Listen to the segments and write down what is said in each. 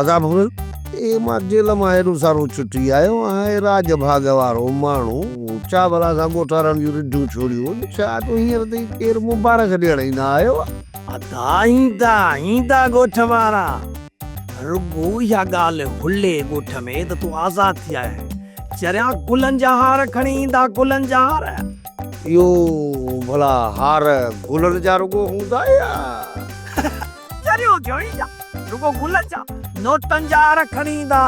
अदा भूल ए मां जेल मां हेॾो सारो छुटी आयो ऐं राज भाग वारो माण्हू चावला सां ॻोठारण जूं रिढूं छोड़ियूं छा तूं हींअर ताईं केरु मुबारक ॾियण ई न आयो अदा ईंदा ॻोठ वारा रुगो इहा ॻाल्हि हुले ॻोठ में त तूं आज़ाद थी आया चरिया गुलनि जा हार खणी ईंदा गुलनि जा हार इहो भला हार गुलनि जा रुगो हूंदा या चरियो जोई जा रुगो गुलनि जा नोटनि जा हार खणी ईंदा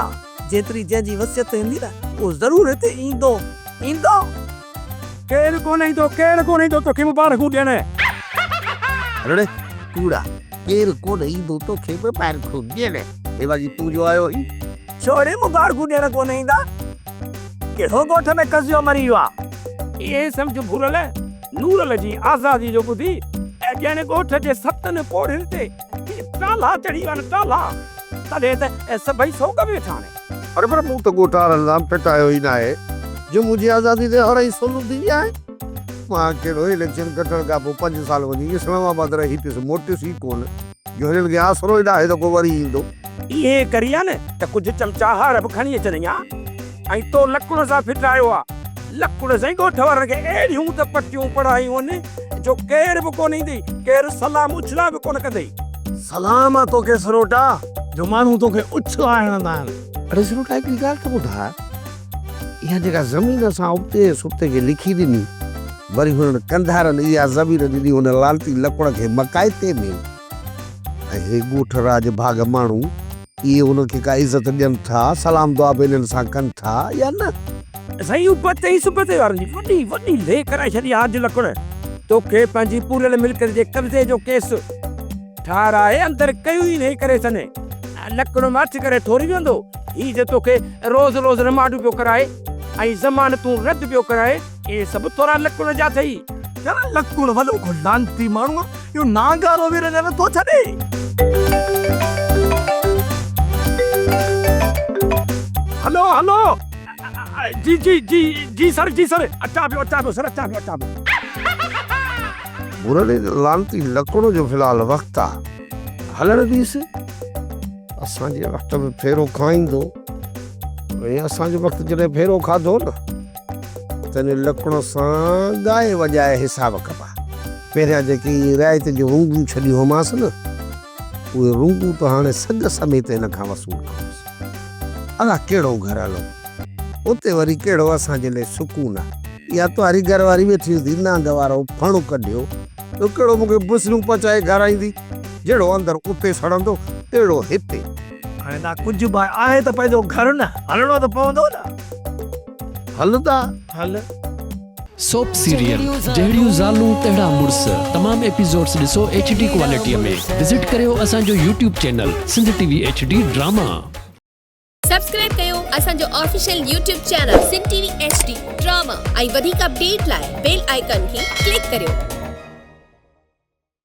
जेतिरी जंहिंजी वसियत हूंदी न उहो ज़रूरु हिते ईंदो केरु कोन ईंदो तोखे मुबारकूं ॾियण अरे कूड़ा केरु कोन ईंदो तोखे मुबारकूं ॾियण हे बाजी तूं जो आयो ही छोड़े मुबारकूं ॾियण कोन ईंदा कहिड़ो ॻोठ में कसियो मरी वियो आहे इहे सम्झ भुरल नूरल जी आज़ादी जो ॿुधी ऐं ॼण ॻोठ जे सतनि पोड़ियुनि ते टाला चढ़ी वञ टाला तॾहिं त सभई सोग में वेठा आहिनि अरे पर मूं त ॻोठारनि लाइ फिटायो ई न आहे जो मुंहिंजी आज़ादी ते हर ई सोलू थी आहे मां कहिड़ो इलेक्शन कटण खां पोइ 5 साल वञी इस्लामाबाद रही पियुसि मोटियुसि ई कोन जो हिननि खे आसरो ई आहे त को वरी ईंदो इहे करी आहे न त कुझु चमचा हार बि खणी अचनि या ऐं तो लकुड़ सां फिटायो आहे लकुड़ सां ई ॻोठ वारनि खे अहिड़ियूं त पटियूं पढ़ायूं आहिनि जो केरु बि कोन ईंदी केरु सलाम उछला बि कोन कंदई सलाम आहे तोखे सरोटा जो माण्हू तोखे उछला हणंदा आहिनि अरे सरोटा हिकिड़ी ॻाल्हि त ॿुधाए इहा जेका ज़मीन असां उते सुते खे लिखी ॾिनी वरी हुननि कंधारनि इहा ज़मीन ॾिनी हुन लालती लकुड़ खे मकाइते में ऐं हे ॻोठ राज भाग माण्हू इहे उनखे का इज़त ॾियनि था सलाम दुआ बि इन्हनि सां कनि था या न साईं उपते ई सुबते वारनि जी वॾी ले कराए छॾी आज लकुड़ तोखे पंहिंजी पूरल मिल्कियत जे कब्ज़े जो केस ठाराए अंदरि कयूं ई न करे सने लकुड़ मथ करे थोरी वेंदो ही जे तोखे रोज़ रोज़ रिमांड पियो कराए ऐं ज़मानतूं रद्द पियो कराए इहे सभु तोरा लकुड़ जा अथई लकुड़ वॾो को लानती माण्हू इहो नागारो बि नथो छॾे हेलो जी सर अचा पियो सर अचा पियो मुरली लानती लकुड़ जो फ़िलहाल वक़्तु आहे हलण ॾींसि असांजे वक़्त में फेरो खाईंदो ऐं असांजो वक़्तु जॾहिं फेरो खाधो न तॾहिं लकुड़ सां ॻाए वॼाए हिसाब कबा पहिरियां जेकी रिआयत जूं रुंगूं छॾियूं हुआमांसि न उहे रुंगूं त हाणे सॼ समेत हिन खां वसूल कयोसि अला कहिड़ो घर हलो उते वरी कहिड़ो असांजे लाइ सुकून आहे या तुम्हारी घरवारी वेठी हूंदी नांग वारो फणो कढियो तो कहिड़ो मूंखे बुसलियूं पचाए घराईंदी जहिड़ो अंदरि उते सड़ंदो तहिड़ो हिते हाणे तव्हां कुझु बि आहे त पंहिंजो घर न हलणो त पवंदो न हलंदा हल सोप सीरियल जहिड़ियूं ज़ालूं तहिड़ा मुड़स तमाम एपिसोड्स ॾिसो HD क्वालिटीअ में विज़िट करियो असांजो YouTube channel Sindh TV HD drama subscribe कयो असांजो official YouTube channel Sindh TV HD drama ऐं वधीक अपडेट लाइ बेल आइकन खे क्लिक करियो